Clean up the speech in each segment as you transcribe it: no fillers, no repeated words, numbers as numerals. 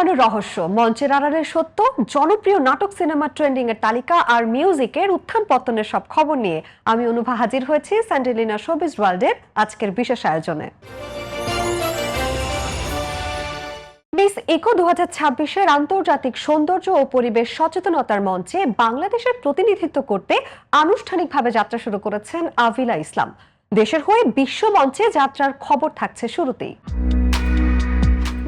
লুকানো রহস্য, মঞ্চের আড়ালের সত্য, জনপ্রিয় নাটক সিনেমা ট্রেন্ডিং এর তালিকা আর মিউজিকের উত্থান পতনের সব খবর নিয়ে আমি অনুভা হাজির হয়েছি স্যান্ডেলিনা শোবিজ ওয়ার্ল্ডের আজকের বিশেষ আয়োজনে। মিস ইকো 2026-এর আন্তর্জাতিক সৌন্দর্য ও পরিবেশ সচেতনতার মঞ্চে বাংলাদেশের প্রতিনিধিত্ব করতে আনুষ্ঠানিকভাবে যাত্রা শুরু করেছেন আভিলা ইসলাম। দেশের হয়ে বিশ্ব মঞ্চে যাত্রার খবর থাকছে শুরুতেই।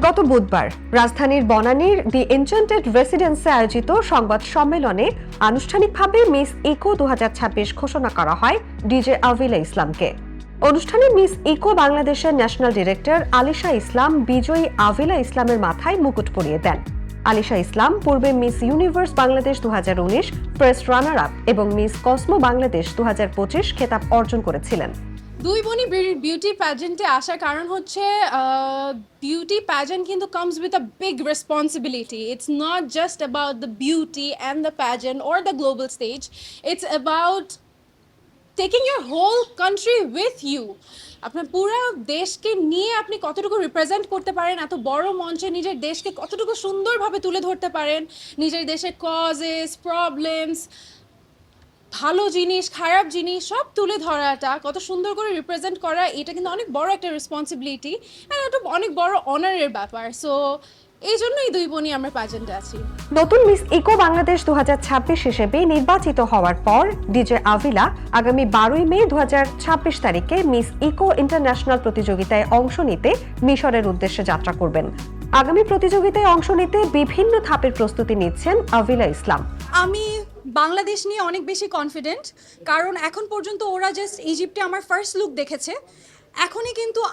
গত বুধবার রাজধানীর বনানীর দি এনচেন্টেড রেসিডেন্সে আয়োজিত সংবাদ সম্মেলনে আনুষ্ঠানিকভাবে মিস ইকো 2026 ঘোষণা করা হয় ডিজে আভিলা ইসলামকে। অনুষ্ঠানে মিস ইকো বাংলাদেশের ন্যাশনাল ডিরেক্টর আলিশা ইসলাম বিজয়ী আভিলা ইসলামের মাথায় মুকুট পরিয়ে দেন। আলিশা ইসলাম পূর্বে miss universe Bangladesh 2019 first runner up এবং মিস কসমো বাংলাদেশ 2025 খেতাব অর্জন করেছিলেন। দুই বোনই বিউটি প্যাজেন্টে আসার কারণ হচ্ছে বিউটি প্যাজেন্ট কিন্তু comes with a big responsibility. It's not just about the beauty and the pageant or the global stage, it's about taking your whole country with you. আপনার পুরো দেশকে নিয়ে আপনি কতটুকু রিপ্রেজেন্ট করতে পারেন, এত বড় মঞ্চে নিজের দেশকে কতটুকু সুন্দরভাবে তুলে ধরতে পারেন, নিজের দেশের কজেস, প্রবলেমস, ভালো জিনিস, খারাপ জিনিস সব তুলে ধরাটা, কত সুন্দর করে রিপ্রেজেন্ট করা, এটা কিন্তু অনেক বড় একটা রেসপন্সিবিলিটি আর এটা অনেক বড় অনারের ব্যাপার। সো এই জন্যই দুই বোনই আমরা প্যাজেন্টে আছি। নতুন মিস ইকো বাংলাদেশ 2026 হিসেবে নির্বাচিত হওয়ার পর ডিজে আভিলা আগামী 12 মে 2026 তারিখে মিস ইকো ইন্টারন্যাশনাল প্রতিযোগিতায় অংশ নিতে মিশরের উদ্দেশ্যে যাত্রা করবেন। আগামী প্রতিযোগিতায় অংশ নিতে বিভিন্ন ধাপের প্রস্তুতি নিচ্ছেন আভিলা ইসলাম। আমি বাংলাদেশ নিয়ে অনেক বেশি কনফিডেন্ট, কারণ এখন পর্যন্ত ওরা জাস্ট ইজিপ্টে আমার ফার্স্ট লুক দেখেছে।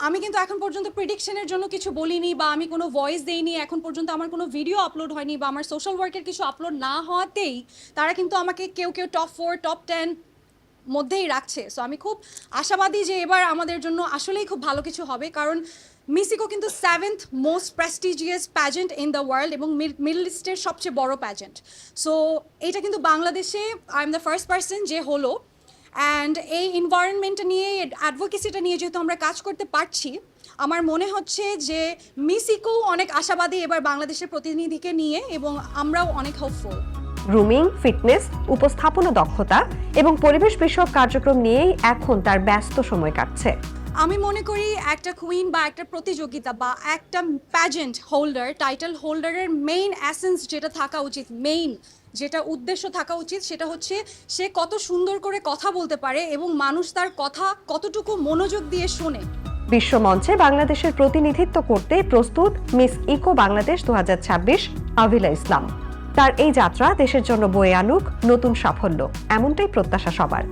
আমি কিন্তু এখন পর্যন্ত প্রেডিকশনের জন্য কিছু বলিনি বা আমি কোনো ভয়েস দেইনি, এখন পর্যন্ত আমার কোনো ভিডিও আপলোড হয়নি বা আমার সোশ্যাল ওয়ার্কের কিছু আপলোড না হওয়াতেই তারা কিন্তু আমাকে কেউ টপ 4 টপ 10 মধ্যেই রাখছে। সো আমি খুব আশাবাদী যে এবার আমাদের জন্য আসলেই খুব ভালো কিছু হবে, কারণ মিস ইকো কিন্তু 7th most prestigious pageant in the world এবং মিডল ইস্টের সবচেয়ে বড় প্যাজেন্ট। সো এটা কিন্তু বাংলাদেশে I am the first person যে হলো। অ্যান্ড এই এনভায়রনমেন্টটা নিয়ে, অ্যাডভোকেসিটা নিয়ে যেহেতু আমরা কাজ করতে পারছি, আমার মনে হচ্ছে যে মিস ইকো অনেক আশাবাদী এবার বাংলাদেশের প্রতিনিধিকে নিয়ে, এবং আমরাও অনেক হোপফুল। গ্রুমিং, ফিটনেস, উপস্থাপনা দক্ষতা এবং পরিবেশ বিষয়ক কার্যক্রম নিয়েই এখন তার ব্যস্ত সময় কাটছে। আমি মনে করি একটা কুইন বা একটা প্রতিযোগিতা বা একটা প্যাজেন্ট হোল্ডার, টাইটেল হোল্ডারের মেইন অ্যাসেন্স যেটা থাকা উচিত, যেটা উদ্দেশ্য থাকা উচিত, সেটা হচ্ছে সে কত সুন্দর করে কথা বলতে পারে এবং মানুষ তার কথা কতটুকু মনোযোগ দিয়ে শোনে। বিশ্ব মঞ্চে বাংলাদেশের প্রতিনিধিত্ব করতে প্রস্তুত মিস ইকো বাংলাদেশ 2026 আভিলা ইসলাম। তার এই যাত্রা দেশের জন্য বয়ে আনুক নতুন সাফল্য, এমনটাই প্রত্যাশা সবার।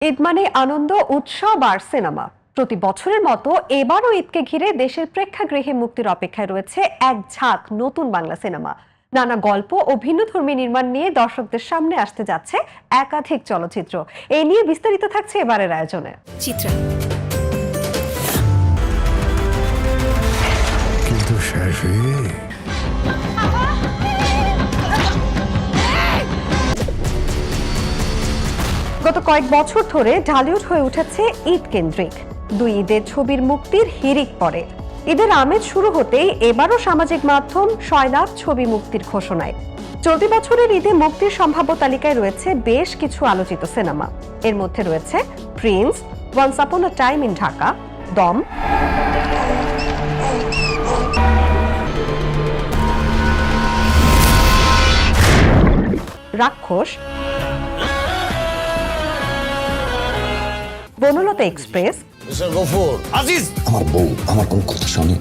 ঈদ মানে আনন্দ, উৎসব আর সিনেমা। প্রতি বছরের মতো এবারও ঈদকে ঘিরে দেশের প্রেক্ষাগৃহে মুক্তির অপেক্ষায় রয়েছে এক ঝাঁক নতুন বাংলা সিনেমা। নানা গল্প ও ভিন্নধর্মী নির্মাণ নিয়ে দর্শকদের সামনে আসতে যাচ্ছে একাধিক চলচ্চিত্র। এই নিয়ে বিস্তারিত থাকছে এবারের আয়োজনে। চিত্রা কিন্তু গত কয়েক বছর ধরে ঢালিউড হয়ে উঠেছে ঈদ কেন্দ্রিক। দুই ঈদের ছবির মুক্তির হিড়িক পড়ে। ঈদের আমেজ শুরু হতেই এবারও সামাজিক মাধ্যম 6 লাখ ছবি মুক্তির ঘোষণায়। চলতি বছরের ঈদে মুক্তির সম্ভাব্য তালিকায় রয়েছে বেশ কিছু আলোচিত সিনেমা। এর মধ্যে রয়েছে Prince, once upon a time in Dhaka, দম, রাক্ষস, বনলতা এক্সপ্রেস, আজিজ আমার বউ আমার কোন কথা শোনে,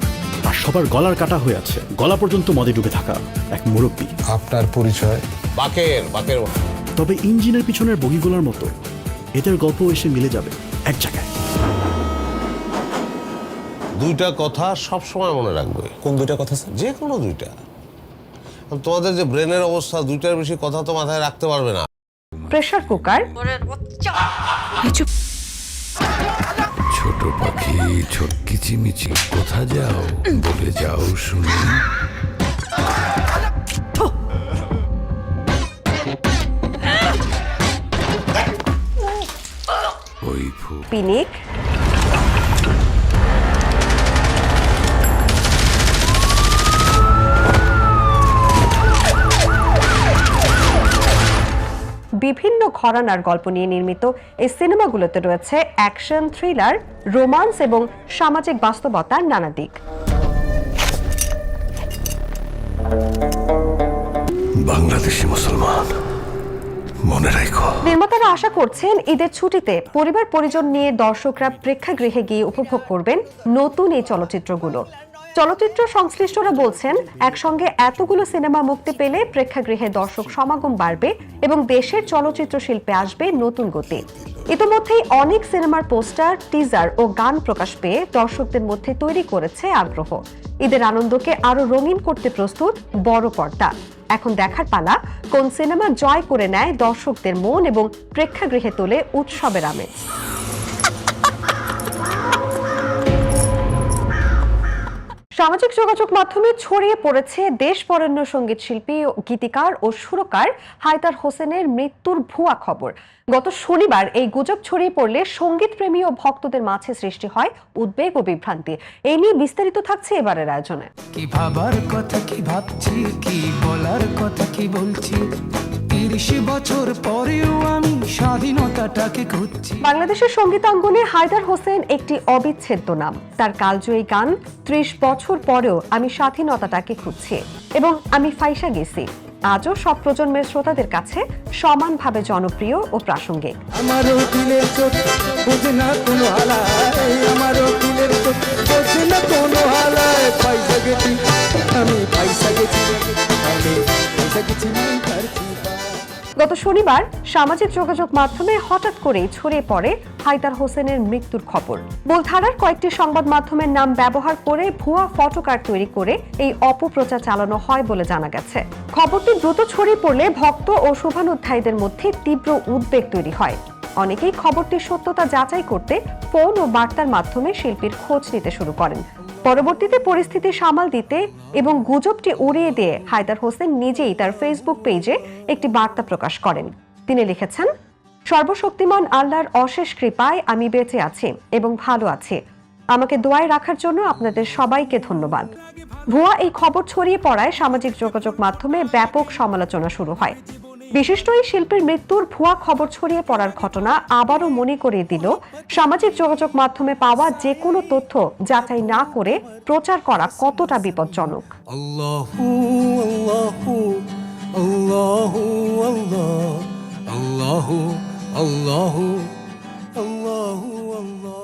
আর সবার গলার কাটা হয়ে আছে, গলা পর্যন্ত মদে ডুবে থাকা এক মুরব্বী। আপনার পরিচয়? বাকের তবে ইঞ্জিনের পিছনের বগিগুলোর মতো এদের গল্প এসে মিলে যাবে এক জায়গায়। দুইটা কথা সব সময় মনে রাখবে। কোন দুইটা কথা? যে কোনো দুইটা। তোমাদের যে ব্রেনের অবস্থা, দুইটার বেশি কথা তো মাথায় রাখতে পারবে না। প্রেসার কুকার, ছোট পাখি ছোট কিচিমিচি কোথা যাও বলে যাও শুনি, ওই পিনিক, বিভিন্ন ঘরানার গল্প নিয়ে নির্মিত এই সিনেমাগুলোতে রয়েছে অ্যাকশন, থ্রিলার, রোমান্স এবং সামাজিক বাস্তবতার নানা দিক। বাংলাদেশি মুসলমান মনে রাখো। নির্মাতারা আশা করছেন ঈদের ছুটিতে পরিবার পরিজন নিয়ে দর্শকরা প্রেক্ষাগৃহে গিয়ে উপভোগ করবেন নতুন এই চলচ্চিত্রগুলো। চলচ্চিত্র সংশ্লিষ্টরা বলছেন, একসঙ্গে এতগুলো সিনেমা মুক্তি পেলে প্রেক্ষাগৃহে দর্শক সমাগম বাড়বে এবং দেশের চলচ্চিত্র শিল্পে আসবে নতুন গতি। ইতোমধ্যেই অনেক সিনেমার পোস্টার, টিজার ও গান প্রকাশ পেয়ে দর্শকদের মধ্যে তৈরি করেছে আগ্রহ। ঈদের আনন্দকে আরো রঙিন করতে প্রস্তুত বড় পর্দা। এখন দেখার পালা কোন সিনেমা জয় করে নেয় দর্শকদের মন এবং প্রেক্ষাগৃহে তোলে উৎসবের আমেজ। সামাজিক যোগাযোগ মাধ্যমে ছড়িয়ে পড়েছে দেশ বরেণ্য সঙ্গীত শিল্পী, গীতিকার ও সুরকার হায়দার হোসেনের মৃত্যুর ভুয়া খবর। গত শনিবার এই গুজব ছড়িয়ে পড়লে সঙ্গীত প্রেমী ও ভক্তদের মাঝে সৃষ্টি হয় উদ্বেগ ও বিভ্রান্তি। এই নিয়ে বিস্তারিত থাকছে এবারের আয়োজনে। কি ভাবার কথা কি ভাবছি, কি বলার কথা কি বলছি, ৩০ বছর পরেও আমি স্বাধীনতাটাকে খুঁজছি। বাংলাদেশের সঙ্গীতাঙ্গনে হায়দার হোসেন একটি অবিচ্ছেদ্য নাম। তার কালজয়ী গান ৩০ বছর পরেও আমি স্বাধীনতাটাকে খুঁজছি এবং আমি ফাইসা গেছি আজও সব প্রজন্মের শ্রোতাদের কাছে সমানভাবে জনপ্রিয় ও প্রাসঙ্গিক। আমারও দিলের চোট বোঝে না কোনো হালায়, আমারও দিলের চোট বোঝে না কোনো হালায়, পয়সা গেছি আমি পয়সা গেছি, আমি পয়সা গেছি গত শনিবার সামাজিক যোগাযোগ মাধ্যমে হঠাৎ করেই ছড়িয়ে পড়ে হায়দার হোসেনের মৃত্যুর খবর। মূলধারার কয়েকটি সংবাদ মাধ্যমের নাম ব্যবহার করে ভুয়া ফটোকার্ড তৈরি করে এই অপপ্রচার চালানো হয় বলে জানা গেছে। খবরটি দ্রুত ছড়িয়ে পড়লে ভক্ত ও শুভানুধ্যায়ীদের মধ্যে তীব্র উদ্বেগ তৈরি হয়। অনেকেই খবরটির সত্যতা যাচাই করতে ফোন ও বার্তার মাধ্যমে শিল্পীর খোঁজ নিতে শুরু করেন। পরবর্তীতে পরিস্থিতি সামাল দিতে এবং গুজবটি উড়িয়ে দিয়ে হায়দার হোসেন নিজেই তার ফেসবুক পেজে একটি বার্তা প্রকাশ করেন। তিনি লিখেছেন, সর্বশক্তিমান আল্লাহর অশেষ কৃপায় আমি বেঁচে আছি এবং ভালো আছি। আমাকে দোয়ায় রাখার জন্য আপনাদের সবাইকে ধন্যবাদ। ভুয়া এই খবর ছড়িয়ে পড়ায় সামাজিক যোগাযোগ মাধ্যমে ব্যাপক সমালোচনা শুরু হয়। বিশিষ্ট এই শিল্পীর মৃত্যুর ভুয়া খবর ছড়িয়ে পড়ার ঘটনা আবারও মনে করিয়ে দিল, সামাজিক যোগাযোগ মাধ্যমে পাওয়া যে কোনো তথ্য যাচাই না করে প্রচার করা কতটা বিপজ্জনক। আল্লাহু আল্লাহু আল্লাহু আল্লাহু আল্লাহু আল্লাহু আল্লাহ।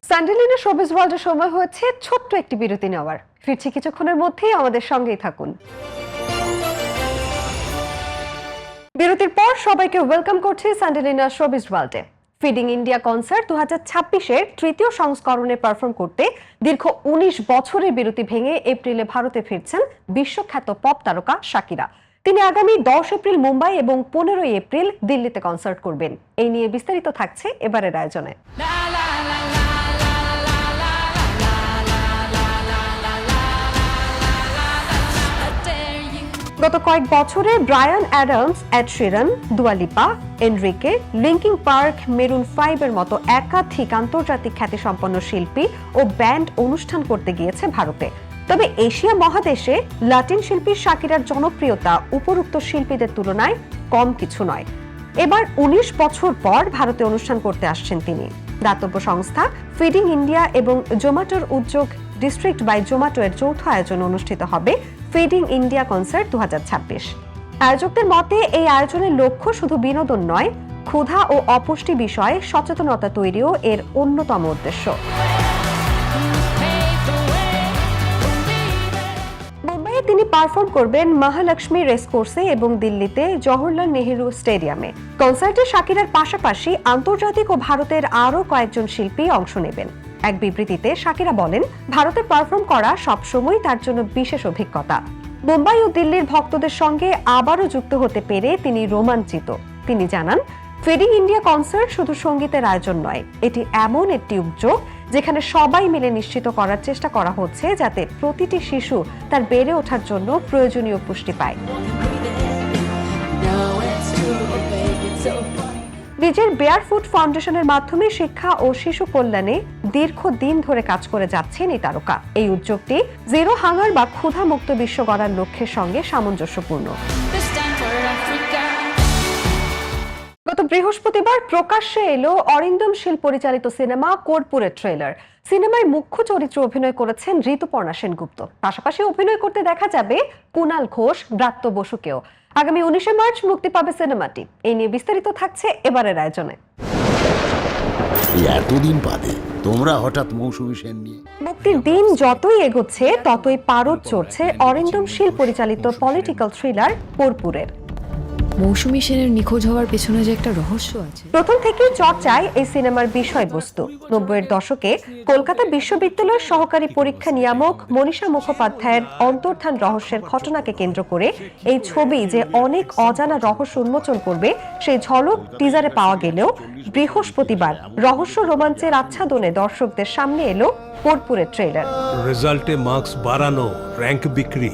স্যান্ডেলিনা শোবিজ ওয়ার্ল্ডের সময় হয়েছে ছোট্ট একটি বিরতি নেওয়ার। ফিরছি কিছুক্ষণের মধ্যেই, আমাদের সঙ্গেই থাকুন। বিরতির পর সবাইকে ওয়েলকাম করছি স্যান্ডেলিনা শোবিজ ওয়ার্ল্ডে। ফিডিং ইন্ডিয়া কনসার্ট 2026-এর তৃতীয় সংস্করণে পারফর্ম করতে দীর্ঘ 19 বছরের বিরতি ভেঙে এপ্রিলে ভারতে ফিরছেন বিশ্বখ্যাত পপ তারকা শাকিরা। তিনি আগামী 10 এপ্রিল মুম্বাই এবং 15 এপ্রিল দিল্লিতে কনসার্ট করবেন। এই নিয়ে বিস্তারিত থাকছে এবারের আয়োজনে। গত কয়েক বছরে Bryan Adams, Ed Sheeran, Dua Lipa, Enrique, Linkin Park, Maroon 5-এর মতো একাধিক আন্তর্জাতিক খ্যাতিসম্পন্ন শিল্পী ও ব্যান্ড অনুষ্ঠান করতে গিয়েছে ভারতে। তবে এশিয়া মহাদেশে লাতিন শিল্পী শাকিরার জনপ্রিয়তা উপরোক্ত শিল্পীদের তুলনায় কম কিছু নয়। এবার 19 বছর পর ভারতে অনুষ্ঠান করতে আসছেন তিনি। দাতব্য সংস্থা ফিডিং ইন্ডিয়া এবং জোম্যাটোর উদ্যোগ ডিস্ট্রিক্ট বাই জোম্যাটো এর যৌথ আয়োজনে অনুষ্ঠিত হবে ফিডিং ইন্ডিয়া কনসার্ট 2026। আয়োজকদের মতে এই আয়োজনের লক্ষ্য শুধু বিনোদন নয়, ক্ষুধা ও অপুষ্টি বিষয়ে সচেতনতা তৈরিও এর অন্যতম উদ্দেশ্য। মুম্বাইয়ে তিনি পারফর্ম করবেন মহালক্ষ্মী রেসকোর্সে এবং দিল্লিতে জওহরলাল নেহেরু স্টেডিয়ামে। কনসার্টে শাকিরার পাশাপাশি আন্তর্জাতিক ও ভারতের আরও কয়েকজন শিল্পী অংশ নেবেন। এক বিবৃতিতে শাকিরা বলেন, ভারতে পারফর্ম করা সবসময় তার জন্য বিশেষ অভিজ্ঞতা। মুম্বাই ও দিল্লির ভক্তদের সঙ্গে আবারও যুক্ত হতে পেরে তিনি রোমাঞ্চিত। তিনি জানান, ফিডিং ইন্ডিয়া কনসার্ট শুধু সঙ্গীতের আয়োজন নয়, এটি এমন একটি উদ্যোগ যেখানে সবাই মিলে নিশ্চিত করার চেষ্টা করা হচ্ছে যাতে প্রতিটি শিশু তার বেড়ে ওঠার জন্য প্রয়োজনীয় পুষ্টি পায়। নিজের বেয়ারফুট ফাউন্ডেশনের মাধ্যমে শিক্ষা ও শিশু কল্যাণে দীর্ঘদিন ধরে কাজ করে যাচ্ছেন এই তারকা। এই উদ্যোগটি জিরো হাঙ্গার বা ক্ষুধা মুক্ত বিশ্ব গড়ার লক্ষ্যের সঙ্গে সামঞ্জস্যপূর্ণ। গত বৃহস্পতিবার প্রকাশ্যে এলো অরিন্দম শীল পরিচালিত সিনেমা কর্পূরের ট্রেলার। সিনেমায় মুখ্য চরিত্রে অভিনয় করেছেন ঋতুপর্ণা সেনগুপ্ত। পাশাপাশি অভিনয় করতে দেখা যাবে কুণাল ঘোষ, ব্রাত্য বসুকেও। আগামী 19শে মার্চ মুক্তি পাবে সিনেমাটি। এই নিয়ে বিস্তারিত থাকছে এবারের আয়োজনে। এতদিন বাদে তোমরা হঠাৎ মৌসুমী সেন নিয়ে। মুক্তির দিন যতই এগোচ্ছে ততই পারদ চড়ছে অরিন্দম শীল পরিচালিত পলিটিক্যাল থ্রিলার কর্পূরের। মৌসুমী সেনের নিখোঁজ হওয়ার পেছনে যে একটা রহস্য আছে। প্রথম থেকেই চর্চায় এই সিনেমার বিষয়বস্তু। 90-এর দশকে কলকাতা বিশ্ববিদ্যালয়ের সহকারী পরীক্ষা নিয়ামক মনীষা মুখোপাধ্যায়ের অন্তর্ধান রহস্যের ঘটনাকে কেন্দ্র করে এই ছবি যে অনেক অজানা রহস্য উন্মোচন করবে সেই ঝলক টিজারে পাওয়া গেলেও বৃহস্পতিবার রহস্য রোমাঞ্চের আচ্ছাদনে দর্শকদের সামনে এলো কর্পূরের ট্রেলার। রেজাল্টে মার্কস বাড়ানো, র্যাঙ্ক বিক্রি।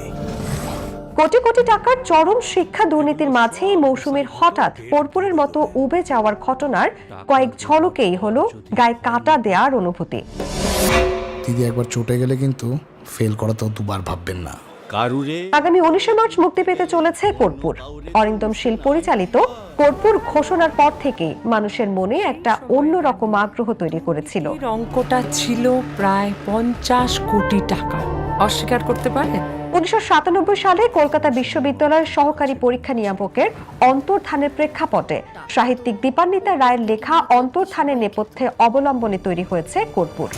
কোটি কোটি টাকার চরম শিক্ষা দুর্নীতির মাঝেই মৌসুমীর হঠাৎ কর্পূরের মতো উবে যাওয়ার ঘটনার কয়েক ঝলকেই হলো গায়ে কাঁটা দেওয়ার অনুভূতি। দিদি একবার চটে গেলে কিন্তু ফেল করা তো দুবার ভাববেন না। আগামী 19শে মার্চ মুক্তি পেতে চলেছে কর্পূর। অরিন্দম শীল পরিচালিত কর্পূর ঘোষণার পর থেকেই মানুষের মনে একটা অন্যরকম আগ্রহ তৈরি করেছিল। অঙ্কটা ছিল প্রায় 50 কোটি টাকা। অস্বীকার করতে পারেন? 1997 সালে কলকাতা বিশ্ববিদ্যালয়ের সহকারী পরীক্ষা নিয়ামকের অন্তর্ধানের প্রেক্ষাপটে সাহিত্যিক দীপান্বিতা রায়ের লেখা অন্তর্ধানের নেপথ্যে অবলম্বনে তৈরি হয়েছে কর্পূর।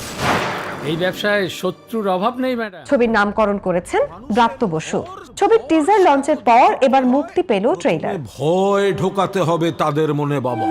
এই ব্যবসায় শত্রুর অভাব নেই ম্যাডাম। ছবির নামকরণ করেছেন ব্রাত্য বসু। ছবির টিজার লঞ্চের পর এবার মুক্তি পেল ট্রেলার। ভয় ঢোকাতে হবে তাদের মনে বাবা।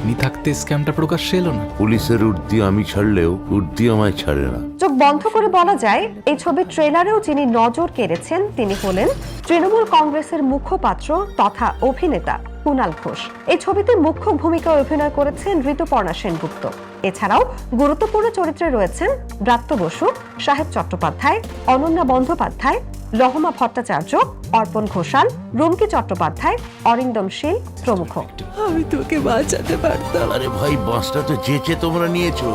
নি থাকতে স্ক্যামটা প্রকাশ্যে এলো না। পুলিশের উর্দি আমি ছাড়লেও উর্দি আমায় ছাড়ে না। চোখ বন্ধ করে বলা যায় এই ছবির ট্রেলারেও যিনি নজর কেড়েছেন তিনি হলেন তৃণমূল কংগ্রেসের মুখপাত্র তথা অভিনেতা কুণাল ঘোষ। এই ছবিতে মুখ্য ভূমিকায় অভিনয় করেছেন ঋতুপর্ণা সেনগুপ্ত। এছাড়াও গুরুত্বপূর্ণ চরিত্রে রয়েছেন ব্রাত্য বসু, সাহেব চট্টোপাধ্যায়, অনন্যা বন্দ্যোপাধ্যায়, রহমা ভট্টাচার্য, অর্পণ ঘোষাল, রুমকি চট্টোপাধ্যায়, অরিন্দম শীল প্রমুখ। আমি তোকে বাঁচাতে পারতাম। আরে ভাই, বাসটা তো চেঁচে তোমরা নিয়েছো।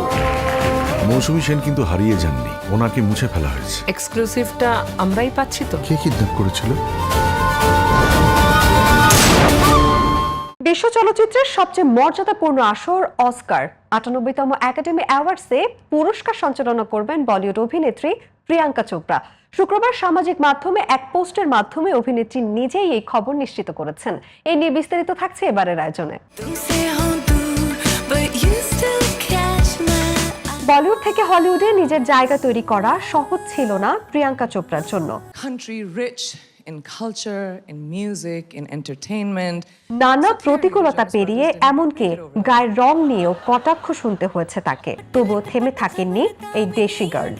মৌসুমী সেন কিন্তু হারিয়ে যাননি, ওনাকে মুছে ফেলা হয়েছে। এক্সক্লুসিভটা আমরাই পাচ্ছি তো। কে কিডন্যাপ করেছিল? বিশ্ব চলচ্চিত্রের সবচেয়ে মর্যাদাপূর্ণ আসর অস্কার ৯৮তম একাডেমি অ্যাওয়ার্ডসে পুরস্কার সঞ্চালনা করবেন বলিউড অভিনেত্রী প্রিয়াঙ্কা চোপড়া। শুক্রবার সামাজিক মাধ্যমে এক পোস্টের মাধ্যমে অভিনেত্রী নিজেই এই খবর নিশ্চিত করেছেন। এই নিয়ে বিস্তারিত থাকছে এবারের আয়োজনে। বলিউড থেকে হলিউডে নিজের জায়গা তৈরি করা সহজ ছিল না প্রিয়াঙ্কা চোপড়ার জন্য। in culture, in music, in entertainment. নানা প্রতিকূলতা পেরিয়ে এমনকি গায়ের রং নিয়েও কটাক্ষ শুনতে হয়েছে তাকে, তবুও থেমে থাকেননি এই দেশি গার্ল।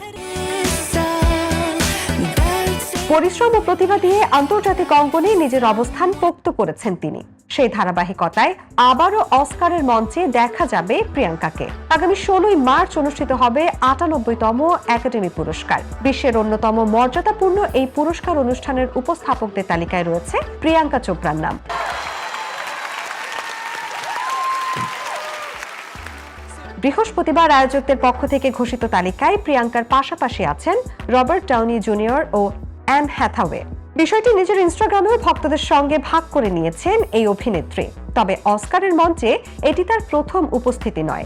পরিশ্রম ও প্রতিভা দিয়ে আন্তর্জাতিক অঙ্গনে নিজের অবস্থান পোক্ত করেছেন তিনি। সেই ধারাবাহিকতায় আবারও অস্কারের মঞ্চে দেখা যাবে প্রিয়াঙ্কাকে। আগামী 16ই মার্চ অনুষ্ঠিত হবে ৯৮তম একাডেমি পুরস্কার। বিশ্বের অন্যতম মর্যাদাপূর্ণ এই পুরস্কার অনুষ্ঠানের উপস্থাপকদের তালিকায় রয়েছে প্রিয়াঙ্কা চোপড়ার নাম। বৃহস্পতিবার আয়োজকদের পক্ষ থেকে ঘোষিত তালিকায় প্রিয়াঙ্কার পাশাপাশি আছেন রবার্ট ডাউনি জুনিয়র ও অ্যান হ্যাথাওয়ে। বিষয়টি নিজের ইনস্টাগ্রামেও ভক্তদের সঙ্গে ভাগ করে নিয়েছেন এই অভিনেত্রী। তবে অস্কারের মঞ্চে এটি তার প্রথম উপস্থিতি নয়।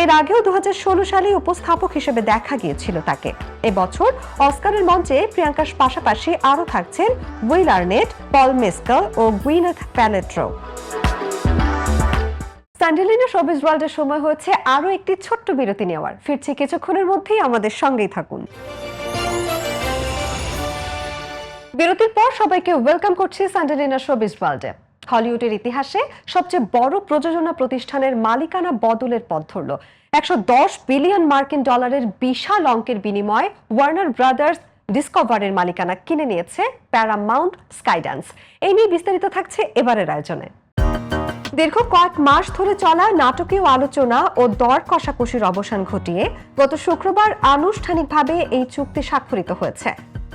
এর আগেও 2016 সালে উপস্থাপক হিসেবে দেখা গিয়েছিল তাকে। এবছর অস্কারের মঞ্চে প্রিয়াঙ্কার পাশাপাশি আরও থাকছেন উইল আর্নেট, পল মেসকেল ও গ্বিনেথ প্যালেট্রো। স্যান্ডেলিনা শোবিজ ওয়ার্ল্ডের সময় হয়েছে আরও একটি ছোট্ট বিরতি নেওয়ার। ফিরছি কিছুক্ষণের মধ্যেই, আমাদের সঙ্গেই থাকুন। বিরতির পর সবাইকে ওয়েলকাম করছি স্যান্ডেলিনা শোবিজ ওয়ার্ল্ডে। হলিউডের ইতিহাসে সবচেয়ে বড় প্রযোজনা প্রতিষ্ঠানের মালিকানা বদলের পথ ধরল। 110 বিলিয়ন মার্কিন ডলারের বিশাল অঙ্কের বিনিময়ে ওয়ার্নার ব্রাদার্স ডিসকভারের মালিকানা কিনে নিয়েছে প্যারামাউন্ট স্কাইড্যান্স। এই নিয়ে বিস্তারিত থাকছে এবারের আয়োজনে। দীর্ঘ কয়েক মাস ধরে চলা নাটকীয় আলোচনা ও দর কষাকষির অবসান ঘটিয়ে গত শুক্রবার আনুষ্ঠানিকভাবে এই চুক্তি স্বাক্ষরিত হয়েছে।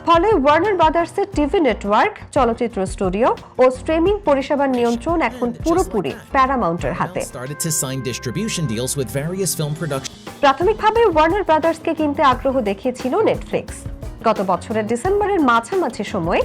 ফলে ওয়ার্নার ব্রাদার্সের টিভি নেটওয়ার্ক, চলচ্চিত্র স্টুডিও ও স্ট্রিমিং পরিষেবার নিয়ন্ত্রণ এখন পুরোপুরি প্যারামাউন্টের হাতে। প্রাথমিকভাবে ওয়ার্নার ব্রাদার্সকে কিনতে আগ্রহ দেখিয়েছিল নেটফ্লিক্স। গত বছরের ডিসেম্বরের মাঝামাঝি সময়ে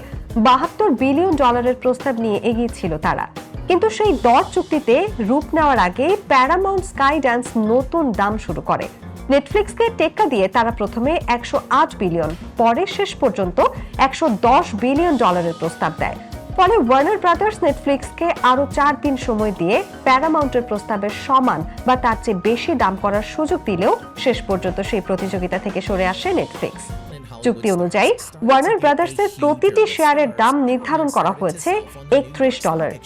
$72 বিলিয়ন প্রস্তাব নিয়ে এগিয়েছিল তারা। কিন্তু সেই দর চুক্তিতে রূপ নেওয়ার আগে প্যারামাউন্ট স্কাই ড্যান্স নতুন দাম শুরু করে। নেটফ্লিক্সকে টেক্কা দিয়ে তারা প্রথমে 108 বিলিয়ন, পরে শেষ পর্যন্ত 110 বিলিয়ন ডলারের প্রস্তাব দেয়। ফলে ওয়ার্নার ব্রাদার্স নেটফ্লিক্সকে আরো 4 দিন সময় দিয়ে প্যারামাউন্টের প্রস্তাবের সমান বা তার চেয়ে বেশি দাম করার সুযোগ দিলেও শেষ পর্যন্ত সেই প্রতিযোগিতা থেকে সরে আসে নেটফ্লিক্স। চুক্তি অনুযায়ী ওয়ার্নার ব্রাদার্সের প্রতিটি শেয়ারের দাম নির্ধারণ করা হয়েছে $31।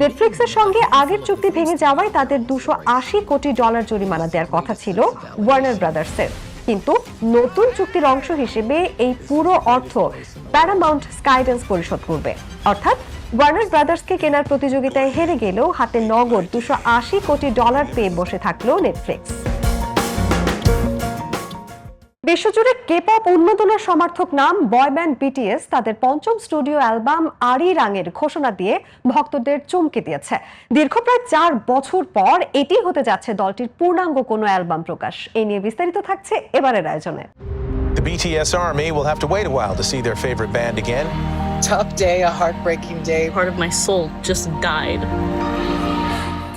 নেটফ্লিক্সের সঙ্গে আগের চুক্তি ভেঙে যাওয়ায় তাদের $280 কোটি জরিমানা দেওয়ার কথা ছিল ওয়ার্নার ব্রাদার্সের, কিন্তু নতুন চুক্তির অংশ হিসেবে এই পুরো অর্থ প্যারামাউন্ট স্কাইড্যান্স পরিশোধ করবে। অর্থাৎ ওয়ার্নার ব্রাদার্সকে কেনার প্রতিযোগিতায় হেরে গেলেও হাতে নগদ $280 কোটি পেয়ে বসে থাকলো নেটফ্লিক্স। বিশ্বজুড়ে কে-পপ উন্মাদনার সমর্থক নাম বয়ব্যান্ড বিটিএস তাদের পঞ্চম স্টুডিও অ্যালবাম আরি রাঙের ঘোষণা দিয়ে ভক্তদের চমকে দিয়েছে। দীর্ঘ প্রায় 4 বছর পর এটি হতে যাচ্ছে দলটির পূর্ণাঙ্গ কোনো অ্যালবাম প্রকাশ। এই নিয়ে বিস্তারিত থাকছে এবারের আয়োজনে। The BTS Army will have to wait a while to see their favorite band again. Tough day, a heartbreaking day. Part of my soul just died.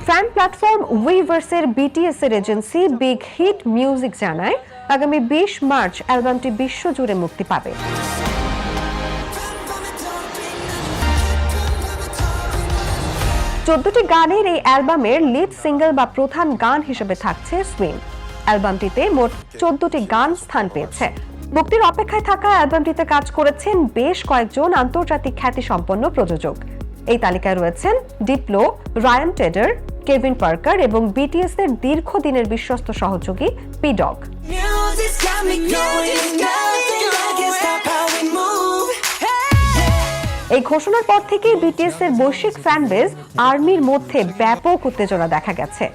Fan platform উইভার্সের বিটিএস এর এজেন্সি বিগ হিট মিউজিক জানায় আগামী 20 March অ্যালবামটি বিশ্বজুড়ে মুক্তি পাবে। 14টি গানের এই অ্যালবামের লিড সিঙ্গেল বা প্রধান গান হিসেবে থাকছে সুইং। অ্যালবামটিতে মোট 14টি গান স্থান পেয়েছে। মুক্তির অপেক্ষায় থাকা অ্যালবামটিতে কাজ করেছেন বেশ কয়েকজন আন্তর্জাতিক খ্যাতিসম্পন্ন প্রযোজক। এই তালিকায় রয়েছেন ডিপ্লো, রায়ান টেডার, কেভিন পার্কার এবং বিটিএস এর দীর্ঘদিনের বিশ্বস্ত সহযোগী পি-ডগ। এই ঘোষণার পর থেকেই বিটিএস এর বৈশ্বিক ফ্যান বেজ আর্মির মধ্যে ব্যাপক উত্তেজনা দেখা গেছে।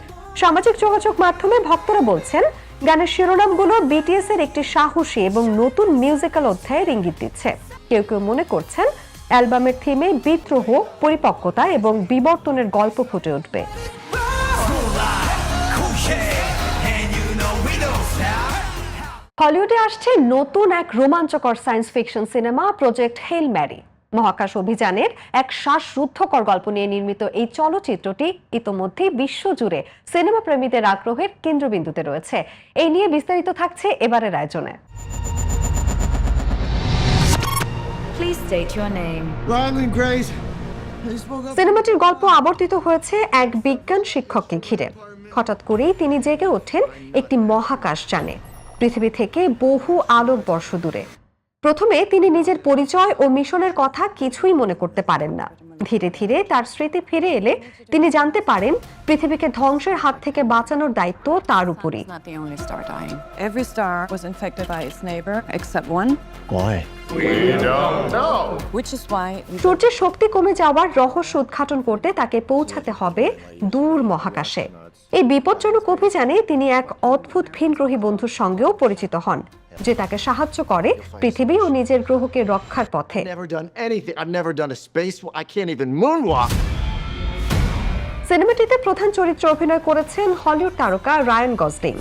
সামাজিক যোগাযোগ মাধ্যমে ভক্তরা বলছেন গানের শিরোনামগুলো বিটিএস এর একটি সাহসী এবং নতুন মিউজিক্যাল অধ্যায়ের ইঙ্গিত দিচ্ছে। কেউ কেউ মনে করছেন অ্যালবামের থিমে বিদ্রোহ, পরিপক্কতা এবং বিবর্তনের গল্প ফুটে উঠবে। হলিউডে আসছে নতুন এক রোমাঞ্চকর সায়েন্স ফিকশন সিনেমা প্রজেক্ট হেল ম্যারি। মহাকাশ অভিযানের এক শ্বাসরুদ্ধকর গল্প নিয়ে নির্মিত এই চলচ্চিত্রটি ইতোমধ্যেই বিশ্বজুড়ে সিনেমা প্রেমীদের আগ্রহের কেন্দ্রবিন্দুতে রয়েছে। এই নিয়ে বিস্তারিত থাকছে এবারের আয়োজনে। সিনেমাটির গল্প আবর্তিত হয়েছে এক বিজ্ঞান শিক্ষককে ঘিরে। হঠাৎ করেই তিনি জেগে ওঠেন একটি মহাকাশ যানে, পৃথিবী থেকে বহু আলোকবর্ষ দূরে। প্রথমে তিনি নিজের পরিচয় ও মিশনের কথা কিছুই মনে করতে পারেন না। ধীরে ধীরে তার স্মৃতি ফিরে এলে তিনি জানতে পারেন পৃথিবীকে ধ্বংসের হাত থেকে বাঁচানোর দায়িত্ব তার উপরই। সূর্যের শক্তি কমে যাওয়ার রহস্য উদ্ঘাটন করতে তাকে পৌঁছাতে হবে দূর মহাকাশে। এই বিপজ্জনক অভিযানে তিনি এক অদ্ভুত ভিনগ্রহী বন্ধুর সঙ্গেও পরিচিত হন, যে তাকে সাহায্য করে পৃথিবী ও নিজের গ্রহকে রক্ষার পথে। সিনেমাটিতে প্রধান চরিত্রে অভিনয় করেছেন হলিউড তারকা রায়ান গসলিং।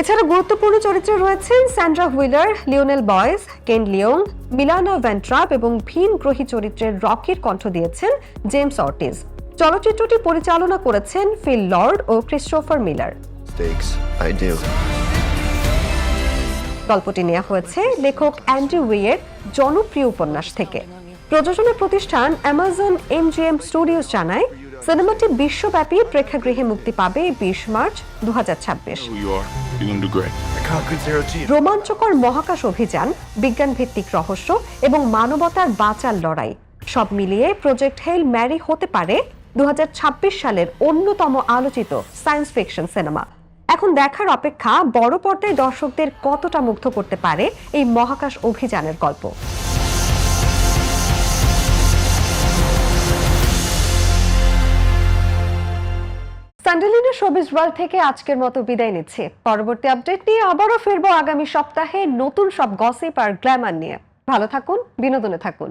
এছাড়া গুরুত্বপূর্ণ চরিত্রে রয়েছেন স্যান্ড্রা হুইলার, লিওনেল বয়েস, কেন লিওং, মিলানা ভ্যান্ট্রাপ এবং ভিনগ্রহী চরিত্রের রকির কণ্ঠ দিয়েছেন জেমস অর্টিজ। চলচ্চিত্রটি পরিচালনা করেছেন ফিল লর্ড ও ক্রিস্টোফার মিলার। গল্পটি নেওয়া হয়েছে লেখক অ্যান্ড্রু উইয়ের জনপ্রিয় উপন্যাস থেকে। প্রযোজনা প্রতিষ্ঠান অ্যামাজন এমজিএম স্টুডিওস জানায় সিনেমাটি বিশ্বব্যাপী প্রেক্ষাগৃহে মুক্তি পাবে 20 মার্চ 2026। রোমাঞ্চকর মহাকাশ অভিযান, বিজ্ঞান ভিত্তিক রহস্য এবং মানবতার বাঁচার লড়াই সব মিলিয়ে প্রজেক্ট হেল ম্যারি হতে পারে 2026 সালের অন্যতম আলোচিত সায়েন্স ফিকশন সিনেমা। এখন দেখার অপেক্ষা বড় পর্দায় দর্শকদের কতটা মুগ্ধ করতে পারে এই মহাকাশ অভিযানের গল্প। স্যান্ডেলিনা শোবিজ ওয়ার্ল্ড থেকে আজকের মতো বিদায় নিচ্ছি। পরবর্তী আপডেট নিয়ে আবারও ফিরবো আগামী সপ্তাহে নতুন সব গসিপ আর গ্ল্যামার নিয়ে। ভালো থাকুন, বিনোদনে থাকুন।